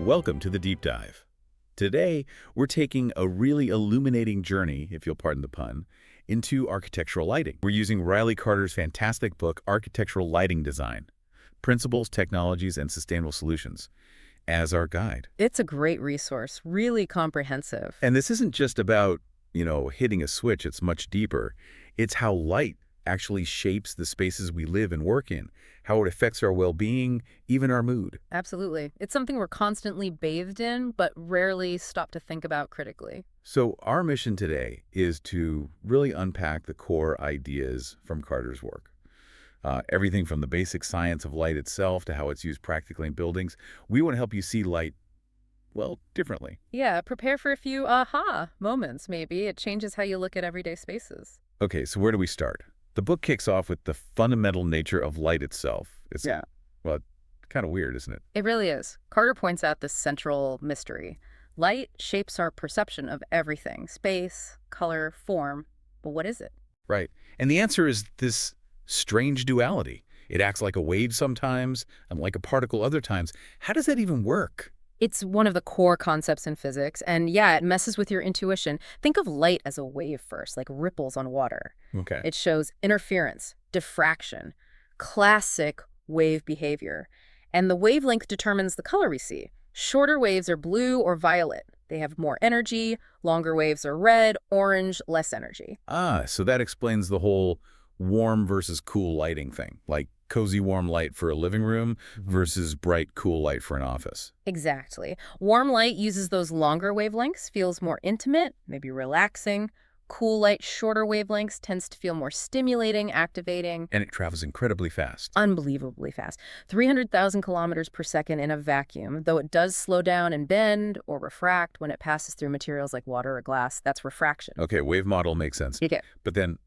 Welcome to the Deep Dive. Today, we're taking a really illuminating journey, if you'll pardon the pun, into architectural lighting. We're using Riley Carter's fantastic book, Architectural Lighting Design: Principles, Technologies, and Sustainable Solutions, as our guide. It's a great resource, really comprehensive. And this isn't just about, hitting a switch. It's much deeper. It's how light actually shapes the spaces we live and work in, how it affects our well-being, even our mood. Absolutely. It's something we're constantly bathed in, but rarely stop to think about critically. So our mission today is to really unpack the core ideas from Carter's work. Everything from the basic science of light itself to how it's used practically in buildings. We want to help you see light, well, differently. Yeah, prepare for a few aha moments, maybe. It changes how you look at everyday spaces. Okay, so where do we start? The book kicks off with the fundamental nature of light itself. Well, kind of weird, isn't it? It really is. Carter points out this central mystery. Light shapes our perception of everything: space, color, form. But what is it? Right. And the answer is this strange duality. It acts like a wave sometimes and like a particle other times. How does that even work? It's one of the core concepts in physics, and yeah, it messes with your intuition. Think of light as a wave first, like ripples on water. Okay. It shows interference, diffraction, classic wave behavior. And the wavelength determines the color we see. Shorter waves are blue or violet. They have more energy. Longer waves are red, orange, less energy. So that explains the whole warm versus cool lighting thing, like cozy warm light for a living room versus bright cool light for an office. Exactly. Warm light uses those longer wavelengths, feels more intimate, maybe relaxing. Cool light, shorter wavelengths, tends to feel more stimulating, activating. And it travels incredibly fast. Unbelievably fast. 300,000 kilometers per second in a vacuum, though it does slow down and bend or refract when it passes through materials like water or glass. That's refraction. Okay, wave model makes sense. Okay. But then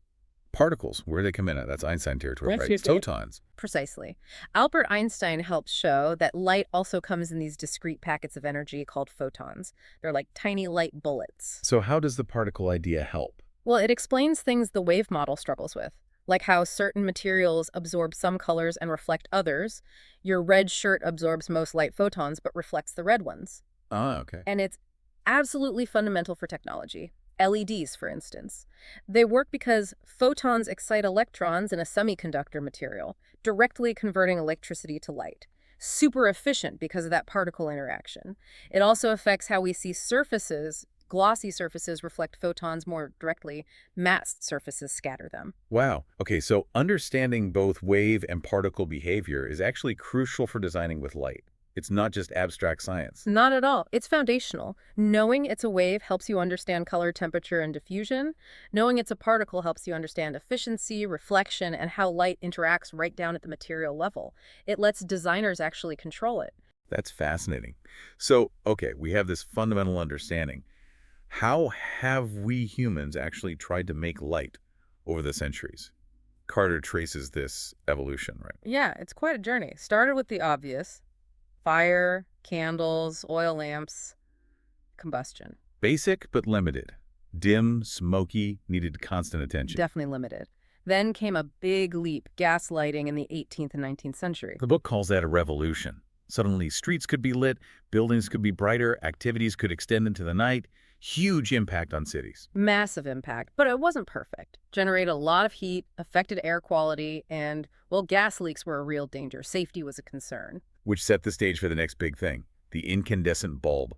particles, where do they come in at? That's Einstein territory, right? Photons. Precisely. Albert Einstein helped show that light also comes in these discrete packets of energy called photons. They're like tiny light bullets. So how does the particle idea help? Well, it explains things the wave model struggles with, like how certain materials absorb some colors and reflect others. Your red shirt absorbs most light photons but reflects the red ones. Okay. And it's absolutely fundamental for technology. LEDs, for instance. They work because photons excite electrons in a semiconductor material, directly converting electricity to light. Super efficient because of that particle interaction. It also affects how we see surfaces. Glossy surfaces reflect photons more directly. Matte surfaces scatter them. Wow. Okay, so understanding both wave and particle behavior is actually crucial for designing with light. It's not just abstract science. Not at all. It's foundational. Knowing it's a wave helps you understand color, temperature, and diffusion. Knowing it's a particle helps you understand efficiency, reflection, and how light interacts right down at the material level. It lets designers actually control it. That's fascinating. So, okay, we have this fundamental understanding. How have we humans actually tried to make light over the centuries? Carter traces this evolution, right? Yeah, it's quite a journey. Started with the obvious. Fire, candles, oil lamps, combustion. Basic but limited. Dim, smoky, needed constant attention. Definitely limited. Then came a big leap, gas lighting in the 18th and 19th century. The book calls that a revolution. Suddenly, streets could be lit, buildings could be brighter, activities could extend into the night. Huge impact on cities. Massive impact, but it wasn't perfect. Generated a lot of heat, affected air quality, and, well, gas leaks were a real danger. Safety was a concern. Which set the stage for the next big thing, the incandescent bulb,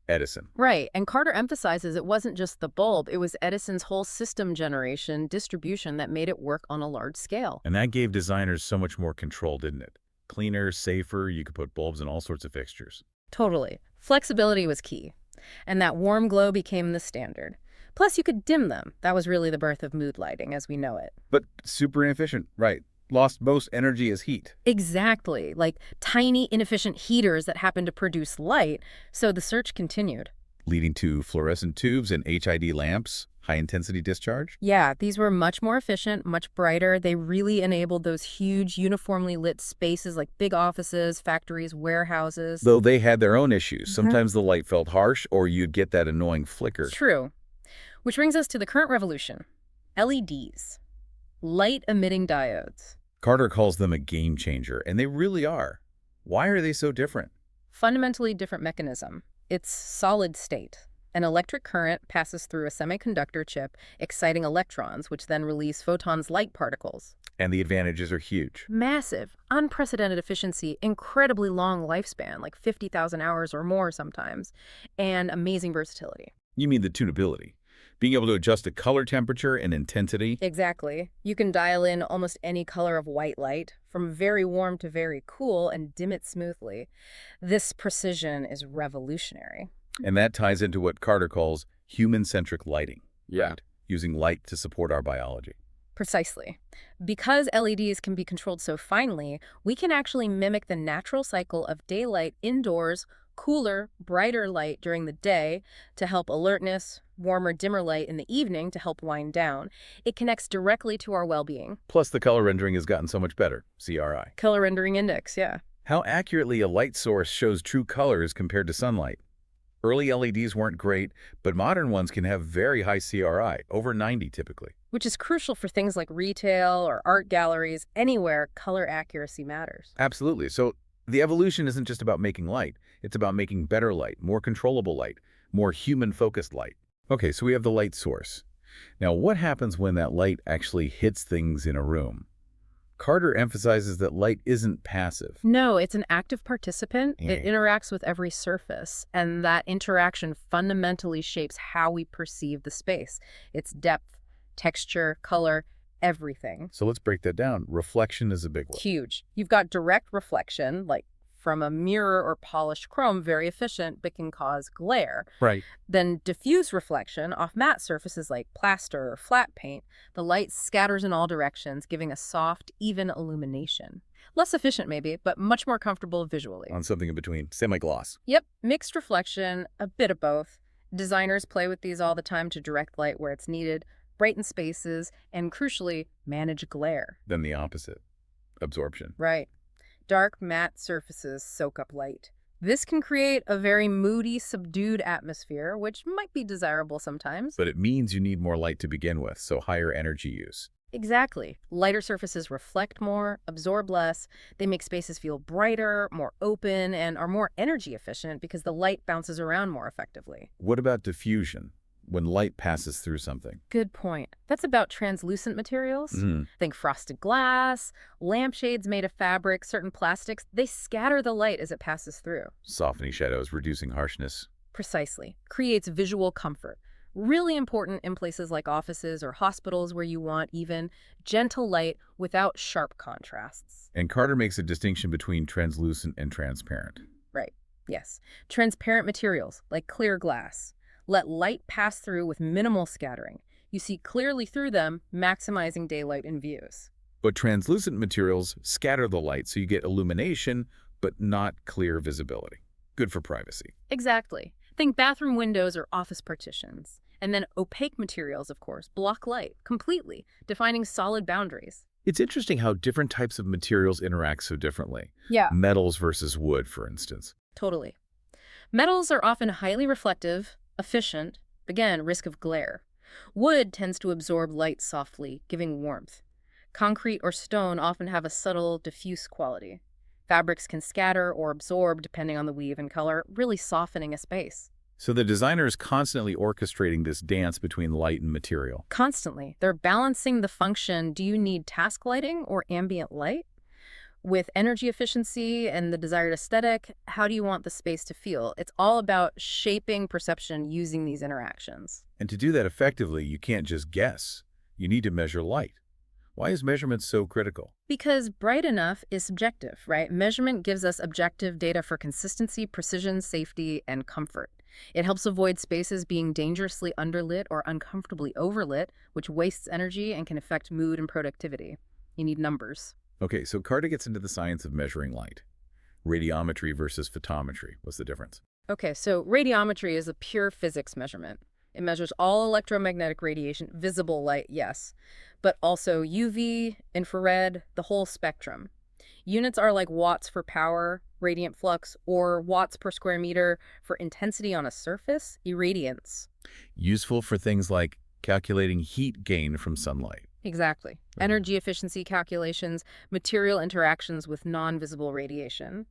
Edison. Right, and Carter emphasizes it wasn't just the bulb, it was Edison's whole system generation, distribution that made it work on a large scale. And that gave designers so much more control, didn't it? Cleaner, safer, you could put bulbs in all sorts of fixtures. Totally. Flexibility was key. And that warm glow became the standard. Plus, you could dim them. That was really the birth of mood lighting as we know it. But super inefficient, right? Lost most energy as heat. Exactly. Like tiny, inefficient heaters that happen to produce light. So the search continued. Leading to fluorescent tubes and HID lamps, high-intensity discharge? Yeah, these were much more efficient, much brighter. They really enabled those huge, uniformly lit spaces like big offices, factories, warehouses. Though they had their own issues. Sometimes the light felt harsh, or you'd get that annoying flicker. True. Which brings us to the current revolution. LEDs. Light-emitting diodes. Carter calls them a game changer, and they really are. Why are they so different? Fundamentally different mechanism. It's solid state. An electric current passes through a semiconductor chip, exciting electrons, which then release photons light particles. And the advantages are huge. Massive, unprecedented efficiency, incredibly long lifespan, like 50,000 hours or more sometimes, and amazing versatility. You mean the tunability. Being able to adjust the color temperature and intensity. Exactly. You can dial in almost any color of white light, from very warm to very cool, and dim it smoothly. This precision is revolutionary. And that ties into what Carter calls human-centric lighting. Yeah. Right? Using light to support our biology. Precisely. Because LEDs can be controlled so finely, we can actually mimic the natural cycle of daylight indoors, cooler, brighter light during the day to help alertness, warmer, dimmer light in the evening to help wind down. It connects directly to our well-being. Plus, the color rendering has gotten so much better, CRI. Color rendering index, yeah. How accurately a light source shows true colors compared to sunlight. Early LEDs weren't great, but modern ones can have very high CRI, over 90 typically. Which is crucial for things like retail or art galleries. Anywhere, color accuracy matters. Absolutely. So the evolution isn't just about making light. It's about making better light, more controllable light, more human-focused light. Okay, so we have the light source. Now, what happens when that light actually hits things in a room? Carter emphasizes that light isn't passive. No, it's an active participant. It interacts with every surface, and that interaction fundamentally shapes how we perceive the space. Its depth, texture, color, everything. So let's break that down. Reflection is a big one. Huge. You've got direct reflection, like from a mirror or polished chrome, very efficient, but can cause glare. Right. Then diffuse reflection off matte surfaces like plaster or flat paint. The light scatters in all directions, giving a soft, even illumination. Less efficient maybe, but much more comfortable visually. On something in between, semi-gloss. Yep, mixed reflection, a bit of both. Designers play with these all the time to direct light where it's needed, brighten spaces, and crucially, manage glare. Then the opposite, absorption. Right. Dark, matte surfaces soak up light. This can create a very moody, subdued atmosphere, which might be desirable sometimes. But it means you need more light to begin with, so higher energy use. Exactly. Lighter surfaces reflect more, absorb less. They make spaces feel brighter, more open, and are more energy efficient because the light bounces around more effectively. What about diffusion? When light passes through something. Good point. That's about translucent materials. Think frosted glass, lampshades made of fabric, certain plastics. They scatter the light as it passes through. Softening shadows, reducing harshness. Precisely. Creates visual comfort. Really important in places like offices or hospitals where you want even gentle light without sharp contrasts. And Carter makes a distinction between translucent and transparent. Right. Yes. Transparent materials, like clear glass, let light pass through with minimal scattering. You see clearly through them, maximizing daylight in views. But translucent materials scatter the light so you get illumination, but not clear visibility. Good for privacy. Exactly. Think bathroom windows or office partitions. And then opaque materials, of course, block light completely, defining solid boundaries. It's interesting how different types of materials interact so differently. Yeah. Metals versus wood, for instance. Totally. Metals are often highly reflective, efficient, again, risk of glare. Wood tends to absorb light softly, giving warmth. Concrete or stone often have a subtle, diffuse quality. Fabrics can scatter or absorb depending on the weave and color, really softening a space. So the designer is constantly orchestrating this dance between light and material. Constantly. They're balancing the function. Do you need task lighting or ambient light? With energy efficiency and the desired aesthetic, how do you want the space to feel? It's all about shaping perception using these interactions. And to do that effectively, you can't just guess. You need to measure light. Why is measurement so critical? Because bright enough is subjective, right? Measurement gives us objective data for consistency, precision, safety, and comfort. It helps avoid spaces being dangerously underlit or uncomfortably overlit, which wastes energy and can affect mood and productivity. You need numbers. Okay, so Carter gets into the science of measuring light. Radiometry versus photometry. What's the difference? Okay, so radiometry is a pure physics measurement. It measures all electromagnetic radiation, visible light, yes, but also UV, infrared, the whole spectrum. Units are like watts for power, radiant flux, or watts per square meter for intensity on a surface, irradiance. Useful for things like calculating heat gain from sunlight. Exactly. Energy efficiency calculations, material interactions with non-visible radiation.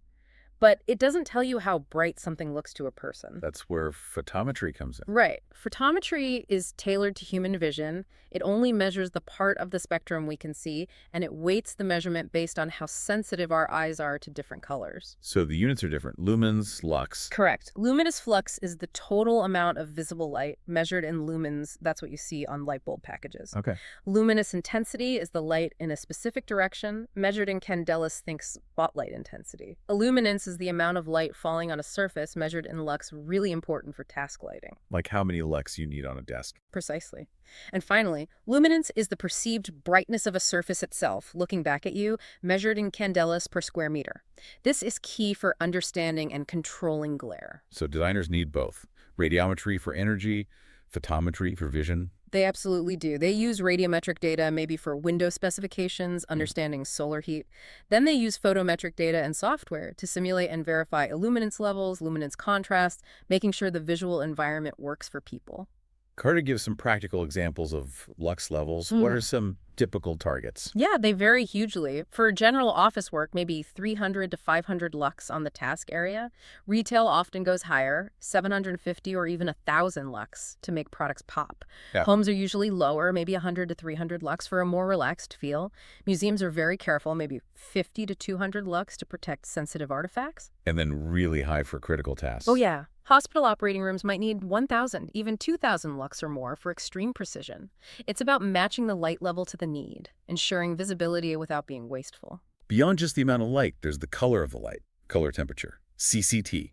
but it doesn't tell you how bright something looks to a person. That's where photometry comes in. Right. Photometry is tailored to human vision. It only measures the part of the spectrum we can see, and it weights the measurement based on how sensitive our eyes are to different colors. So the units are different. Lumens, lux. Correct. Luminous flux is the total amount of visible light measured in lumens. That's what you see on light bulb packages. Okay. Luminous intensity is the light in a specific direction, measured in candelas, think spotlight intensity. Illuminance is the amount of light falling on a surface, measured in lux, really important for task lighting. Like how many lux you need on a desk. Precisely. And finally, luminance is the perceived brightness of a surface itself, looking back at you, measured in candelas per square meter. This is key for understanding and controlling glare. So designers need both. Radiometry for energy, photometry for vision. They absolutely do. They use radiometric data maybe for window specifications, understanding solar heat. Then they use photometric data and software to simulate and verify illuminance levels, luminance contrast, making sure the visual environment works for people. Carter gives some practical examples of lux levels. What are some typical targets? Yeah, they vary hugely. For general office work, maybe 300 to 500 lux on the task area. Retail often goes higher, 750 or even 1,000 lux to make products pop. Yeah. Homes are usually lower, maybe 100 to 300 lux for a more relaxed feel. Museums are very careful, maybe 50 to 200 lux to protect sensitive artifacts. And then really high for critical tasks. Oh, yeah. Hospital operating rooms might need 1,000, even 2,000 lux or more for extreme precision. It's about matching the light level to the need, ensuring visibility without being wasteful. Beyond just the amount of light, there's the color of the light, color temperature, CCT,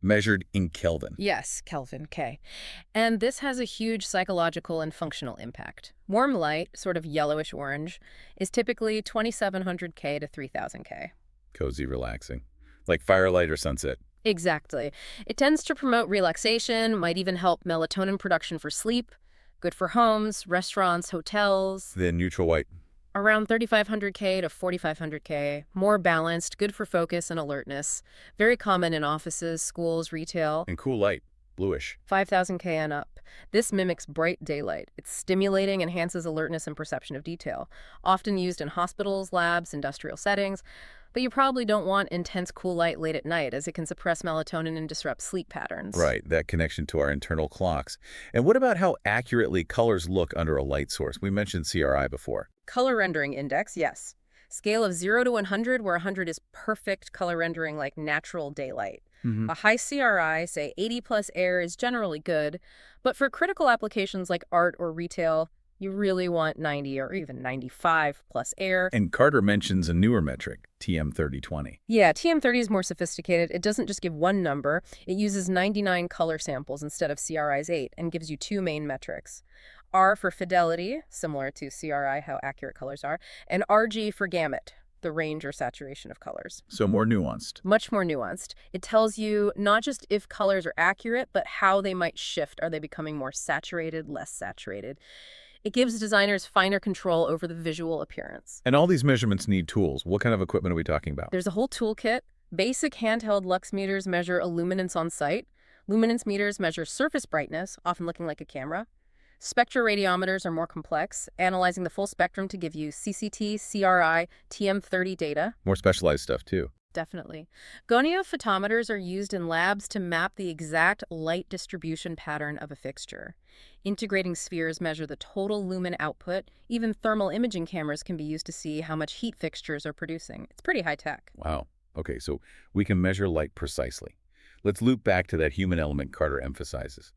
measured in Kelvin. Yes, Kelvin, K. And this has a huge psychological and functional impact. Warm light, sort of yellowish orange, is typically 2,700 K to 3,000 K. Cozy, relaxing. Like firelight or sunset. Exactly. It tends to promote relaxation, might even help melatonin production for sleep. Good for homes, restaurants, hotels. Then neutral white. Around 3,500 K to 4,500 K. More balanced, good for focus and alertness. Very common in offices, schools, retail. And cool light, bluish. 5,000 K and up. This mimics bright daylight. It's stimulating, enhances alertness and perception of detail. Often used in hospitals, labs, industrial settings. But you probably don't want intense cool light late at night, as it can suppress melatonin and disrupt sleep patterns. Right, that connection to our internal clocks. And what about how accurately colors look under a light source? We mentioned CRI before. Color rendering index, yes. Scale of 0 to 100, where 100 is perfect color rendering like natural daylight. A high CRI, say 80 plus air, is generally good. But for critical applications like art or retail, you really want 90 or even 95 plus air. And Carter mentions a newer metric, TM3020. Yeah, TM30 is more sophisticated. It doesn't just give one number. It uses 99 color samples instead of CRI's 8 and gives you two main metrics. R for fidelity, similar to CRI, how accurate colors are, and RG for gamut, the range or saturation of colors. So more nuanced. Much more nuanced. It tells you not just if colors are accurate, but how they might shift. Are they becoming more saturated, less saturated? It gives designers finer control over the visual appearance. And all these measurements need tools. What kind of equipment are we talking about? There's a whole toolkit. Basic handheld lux meters measure illuminance on site. Luminance meters measure surface brightness, often looking like a camera. Spectroradiometers are more complex, analyzing the full spectrum to give you CCT, CRI, TM30 data. More specialized stuff, too. Definitely. Goniophotometers are used in labs to map the exact light distribution pattern of a fixture. Integrating spheres measure the total lumen output. Even thermal imaging cameras can be used to see how much heat fixtures are producing. It's pretty high tech. Wow. Okay, so we can measure light precisely. Let's loop back to that human element Carter emphasizes.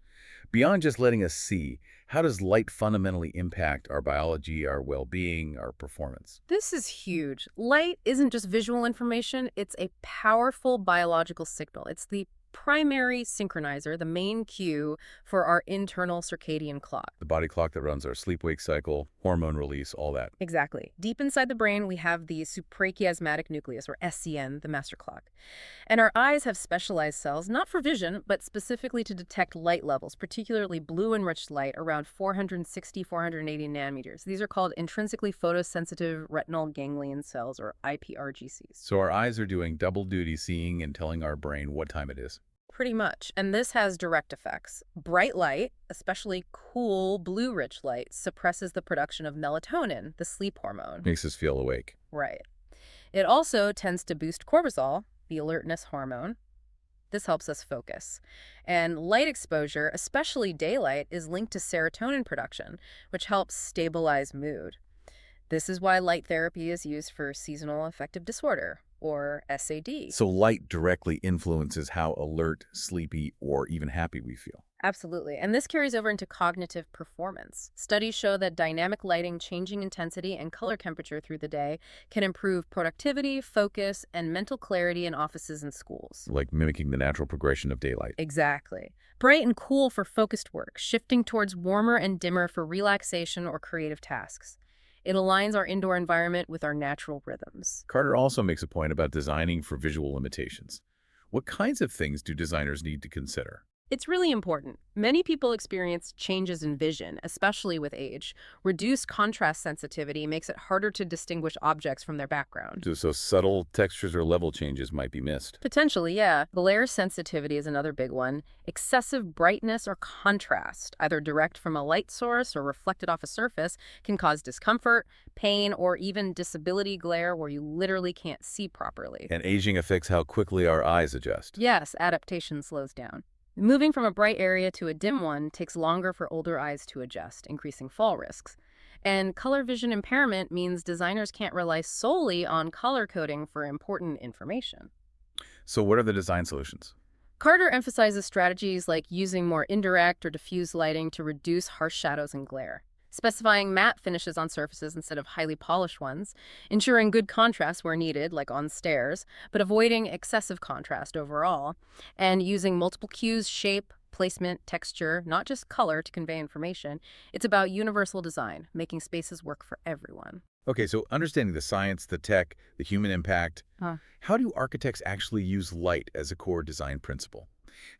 Beyond just letting us see, how does light fundamentally impact our biology, our well-being, our performance? This is huge. Light isn't just visual information, it's a powerful biological signal. It's the primary synchronizer, the main cue for our internal circadian clock. The body clock that runs our sleep-wake cycle, hormone release, all that. Exactly. Deep inside the brain, we have the suprachiasmatic nucleus, or SCN, the master clock. And our eyes have specialized cells, not for vision, but specifically to detect light levels, particularly blue-enriched light around 460, 480 nanometers. These are called intrinsically photosensitive retinal ganglion cells, or IPRGCs. So our eyes are doing double duty, seeing and telling our brain what time it is. Pretty much. And this has direct effects. Bright light, especially cool blue-rich light, suppresses the production of melatonin, the sleep hormone. Makes us feel awake. Right. It also tends to boost cortisol, the alertness hormone. This helps us focus. And light exposure, especially daylight, is linked to serotonin production, which helps stabilize mood. This is why light therapy is used for seasonal affective disorder, or SAD. So light directly influences how alert, sleepy, or even happy we feel. Absolutely. And this carries over into cognitive performance. Studies show that dynamic lighting, changing intensity, and color temperature through the day can improve productivity, focus, and mental clarity in offices and schools. Like mimicking the natural progression of daylight. Exactly. Bright and cool for focused work, shifting towards warmer and dimmer for relaxation or creative tasks. It aligns our indoor environment with our natural rhythms. Carter also makes a point about designing for visual limitations. What kinds of things do designers need to consider? It's really important. Many people experience changes in vision, especially with age. Reduced contrast sensitivity makes it harder to distinguish objects from their background. So subtle textures or level changes might be missed. Potentially, yeah. Glare sensitivity is another big one. Excessive brightness or contrast, either direct from a light source or reflected off a surface, can cause discomfort, pain, or even disability glare where you literally can't see properly. And aging affects how quickly our eyes adjust. Yes, adaptation slows down. Moving from a bright area to a dim one takes longer for older eyes to adjust, increasing fall risks. And color vision impairment means designers can't rely solely on color coding for important information. So what are the design solutions? Carter emphasizes strategies like using more indirect or diffuse lighting to reduce harsh shadows and glare, specifying matte finishes on surfaces instead of highly polished ones, ensuring good contrast where needed, like on stairs, but avoiding excessive contrast overall, and using multiple cues, shape, placement, texture, not just color to convey information. It's about universal design, making spaces work for everyone. Okay, so understanding the science, the tech, the human impact, how do architects actually use light as a core design principle?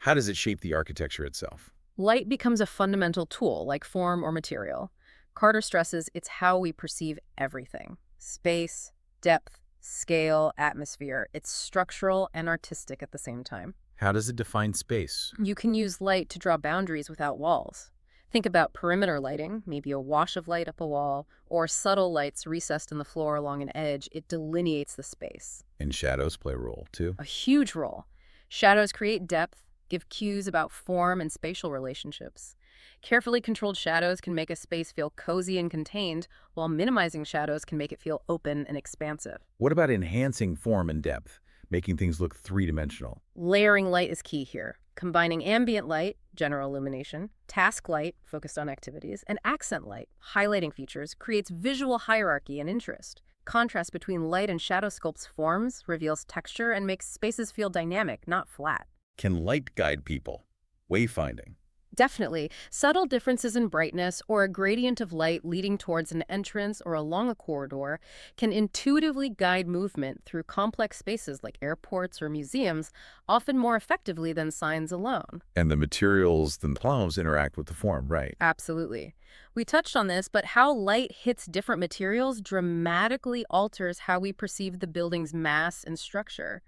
How does it shape the architecture itself? Light becomes a fundamental tool, like form or material. Carter stresses it's how we perceive everything. Space, depth, scale, atmosphere. It's structural and artistic at the same time. How does it define space? You can use light to draw boundaries without walls. Think about perimeter lighting, maybe a wash of light up a wall, or subtle lights recessed in the floor along an edge. It delineates the space. And shadows play a role, too. A huge role. Shadows create depth, give cues about form and spatial relationships. Carefully controlled shadows can make a space feel cozy and contained, while minimizing shadows can make it feel open and expansive. What about enhancing form and depth, making things look three-dimensional? Layering light is key here. Combining ambient light, general illumination, task light, focused on activities, and accent light, highlighting features, creates visual hierarchy and interest. Contrast between light and shadow sculpts forms, reveals texture, and makes spaces feel dynamic, not flat. Can light guide people? Wayfinding. Definitely. Subtle differences in brightness or a gradient of light leading towards an entrance or along a corridor can intuitively guide movement through complex spaces like airports or museums, often more effectively than signs alone. And the materials themselves interact with the form, right? Absolutely. We touched on this, but how light hits different materials dramatically alters how we perceive the building's mass and structure.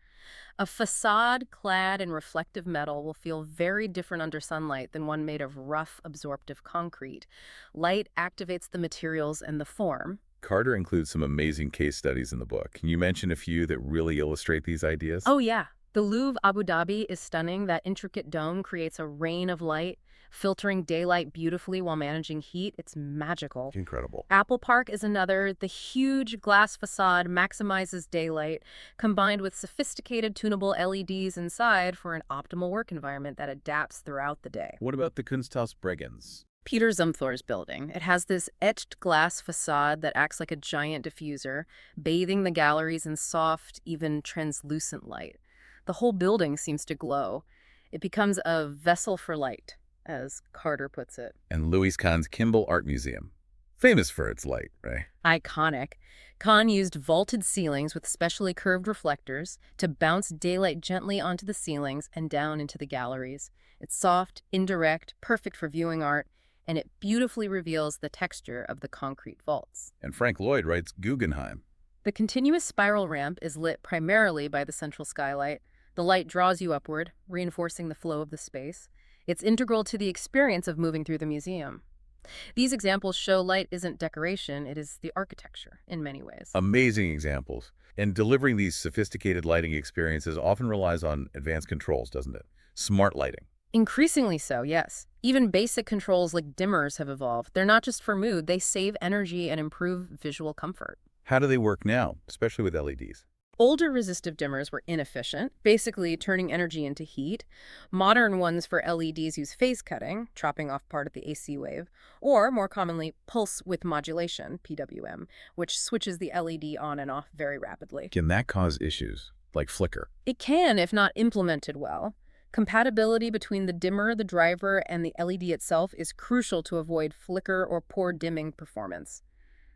A facade clad in reflective metal will feel very different under sunlight than one made of rough, absorptive concrete. Light activates the materials and the form. Carter includes some amazing case studies in the book. Can you mention a few that really illustrate these ideas? Oh, yeah. The Louvre, Abu Dhabi is stunning. That intricate dome creates a rain of light, filtering daylight beautifully while managing heat. It's magical. Incredible. Apple Park is another. The huge glass facade maximizes daylight, combined with sophisticated tunable LEDs inside for an optimal work environment that adapts throughout the day. What about the Kunsthaus Bregenz? Peter Zumthor's building. It has this etched glass facade that acts like a giant diffuser, bathing the galleries in soft, even translucent light. The whole building seems to glow. It becomes a vessel for light, as Carter puts it. And Louis Kahn's Kimball Art Museum. Famous for its light, right? Iconic. Kahn used vaulted ceilings with specially curved reflectors to bounce daylight gently onto the ceilings and down into the galleries. It's soft, indirect, perfect for viewing art, and it beautifully reveals the texture of the concrete vaults. And Frank Lloyd writes Guggenheim. The continuous spiral ramp is lit primarily by the central skylight. The light draws you upward, reinforcing the flow of the space. It's integral to the experience of moving through the museum. These examples show light isn't decoration, it is the architecture in many ways. Amazing examples. And delivering these sophisticated lighting experiences often relies on advanced controls, doesn't it? Smart lighting. Increasingly so, yes. Even basic controls like dimmers have evolved. They're not just for mood, they save energy and improve visual comfort. How do they work now, especially with LEDs? Older resistive dimmers were inefficient, basically turning energy into heat. Modern ones for LEDs use phase cutting, chopping off part of the AC wave, or more commonly, pulse width modulation, PWM, which switches the LED on and off very rapidly. Can that cause issues, like flicker? It can if not implemented well. Compatibility between the dimmer, the driver, and the LED itself is crucial to avoid flicker or poor dimming performance.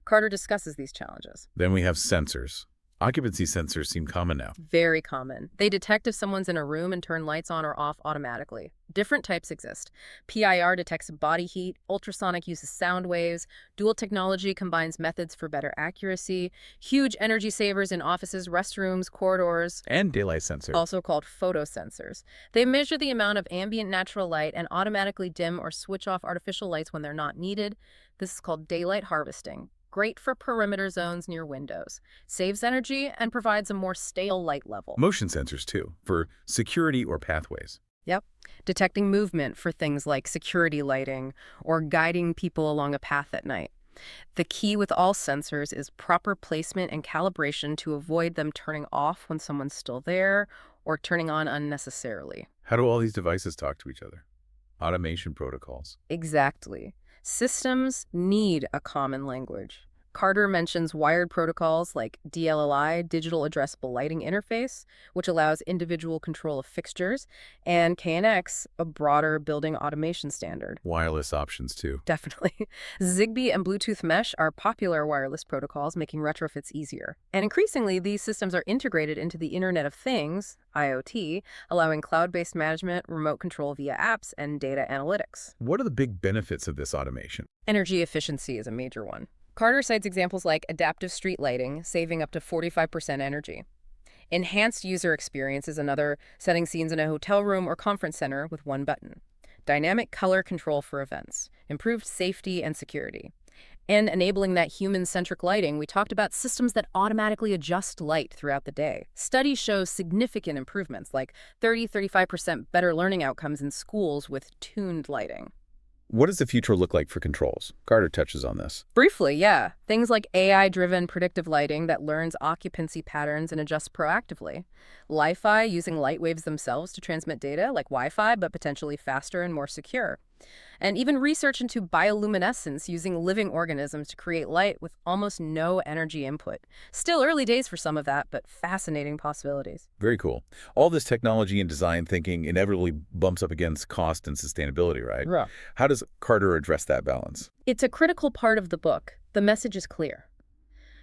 Carter discusses these challenges. Then we have sensors. Occupancy sensors seem common now. Very common. They detect if someone's in a room and turn lights on or off automatically. Different types exist. PIR detects body heat, ultrasonic uses sound waves, dual technology combines methods for better accuracy, huge energy savers in offices, restrooms, corridors, And daylight sensors. also called photosensors. They measure the amount of ambient natural light and automatically dim or switch off artificial lights when they're not needed. This is called daylight harvesting. Great for perimeter zones near windows. Saves energy and provides a more stable light level. Motion sensors, too, for security or pathways. Yep. Detecting movement for things like security lighting or guiding people along a path at night. The key with all sensors is proper placement and calibration to avoid them turning off when someone's still there or turning on unnecessarily. How do all these devices talk to each other? Automation protocols. Exactly. Systems need a common language. Carter mentions wired protocols like DLLI, Digital Addressable Lighting Interface, which allows individual control of fixtures, and KNX, a broader building automation standard. Wireless options, too. Definitely. Zigbee and Bluetooth Mesh are popular wireless protocols, making retrofits easier. And increasingly, these systems are integrated into the Internet of Things, IoT, allowing cloud-based management, remote control via apps, and data analytics. What are the big benefits of this automation? Energy efficiency is a major one. Carter cites examples like adaptive street lighting, saving up to 45% energy. Enhanced user experience is another, setting scenes in a hotel room or conference center with one button. Dynamic color control for events, improved safety and security. And enabling that human-centric lighting, we talked about systems that automatically adjust light throughout the day. Studies show significant improvements, like 30–35% better learning outcomes in schools with tuned lighting. What does the future look like for controls? Carter touches on this. Briefly, yeah. Things like AI-driven predictive lighting that learns occupancy patterns and adjusts proactively. Li-Fi using light waves themselves to transmit data, like Wi-Fi, but potentially faster and more secure. And even research into bioluminescence using living organisms to create light with almost no energy input. Still early days for some of that, but fascinating possibilities. Very cool. All this technology and design thinking inevitably bumps up against cost and sustainability, right? Yeah. How does Carter address that balance? It's a critical part of the book. The message is clear.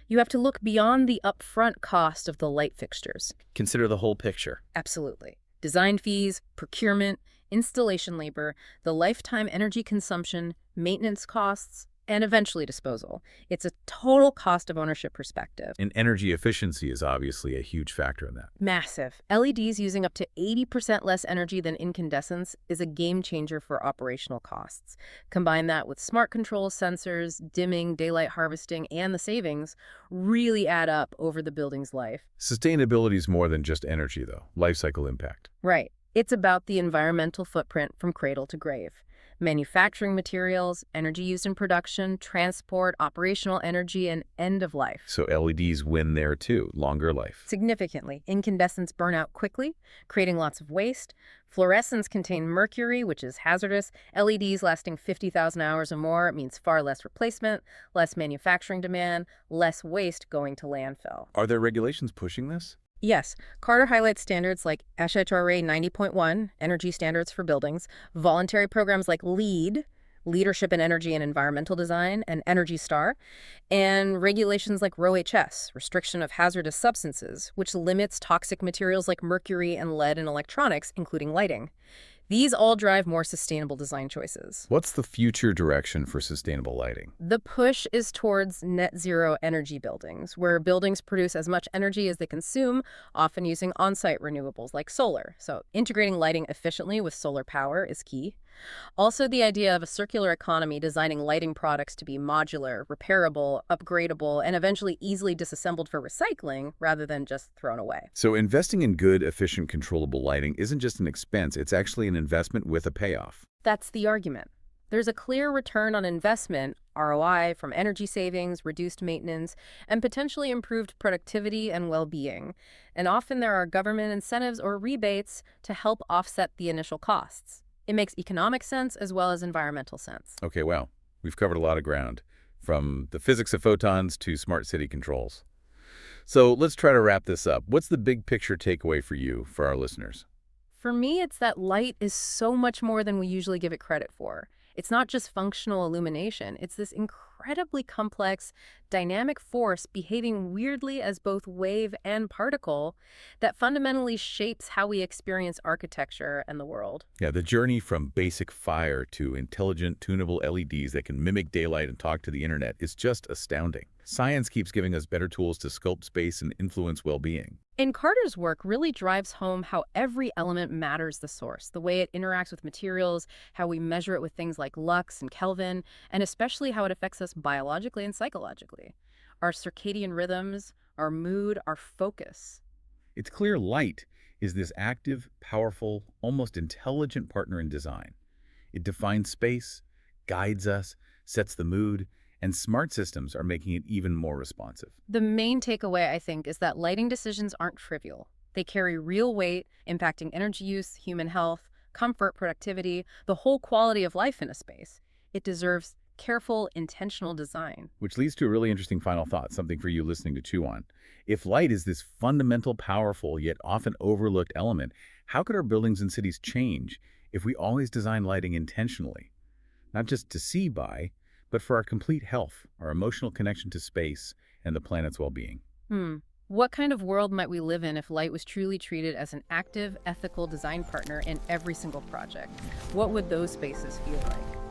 You have to look beyond the upfront cost of the light fixtures. Consider the whole picture. Absolutely. Design fees, procurement, installation labor, the lifetime energy consumption, maintenance costs, and eventually disposal. It's a total cost of ownership perspective. And energy efficiency is obviously a huge factor in that. Massive. LEDs using up to 80% less energy than incandescents is a game changer for operational costs. Combine that with smart control sensors, dimming, daylight harvesting, and the savings really add up over the building's life. Sustainability is more than just energy, though. Life cycle impact. Right. It's about the environmental footprint from cradle to grave. Manufacturing materials, energy used in production, transport, operational energy, and end of life. So LEDs win there too, longer life. Significantly, incandescents burn out quickly, creating lots of waste. Fluorescents contain mercury, which is hazardous. LEDs lasting 50,000 hours or more means far less replacement, less manufacturing demand, less waste going to landfill. Are there regulations pushing this? Yes, Carter highlights standards like SHRA 90.1, energy standards for buildings, voluntary programs like LEED, Leadership in Energy and Environmental Design, and Energy Star, and regulations like RoHS, Restriction of Hazardous Substances, which limits toxic materials like mercury and lead in electronics, including lighting. These all drive more sustainable design choices. What's the future direction for sustainable lighting? The push is towards net zero energy buildings, where buildings produce as much energy as they consume, often using on-site renewables like solar. So integrating lighting efficiently with solar power is key. Also, the idea of a circular economy designing lighting products to be modular, repairable, upgradable, and eventually easily disassembled for recycling rather than just thrown away. So investing in good, efficient, controllable lighting isn't just an expense, it's actually an investment with a payoff. That's the argument. There's a clear return on investment, ROI, from energy savings, reduced maintenance, and potentially improved productivity and well-being. And often there are government incentives or rebates to help offset the initial costs. It makes economic sense as well as environmental sense. Okay, well, we've covered a lot of ground, from the physics of photons to smart city controls. So let's try to wrap this up. What's the big picture takeaway for you, for our listeners? For me, it's that light is so much more than we usually give it credit for. It's not just functional illumination. It's this incredibly complex, dynamic force behaving weirdly as both wave and particle that fundamentally shapes how we experience architecture and the world. Yeah, the journey from basic fire to intelligent, tunable LEDs that can mimic daylight and talk to the internet is just astounding. Science keeps giving us better tools to sculpt space and influence well-being. And Carter's work really drives home how every element matters the source, the way it interacts with materials, how we measure it with things like lux and Kelvin, and especially how it affects us biologically and psychologically. Our circadian rhythms, our mood, our focus. It's clear light is this active, powerful, almost intelligent partner in design. It defines space, guides us, sets the mood, and smart systems are making it even more responsive. The main takeaway, I think, is that lighting decisions aren't trivial. They carry real weight, impacting energy use, human health, comfort, productivity, the whole quality of life in a space. It deserves careful, intentional design. Which leads to a really interesting final thought, something for you listening to chew on. If light is this fundamental, powerful, yet often overlooked element, how could our buildings and cities change if we always design lighting intentionally? Not just to see by, but for our complete health, our emotional connection to space, and the planet's well-being. What kind of world might we live in if light was truly treated as an active, ethical design partner in every single project? What would those spaces feel like?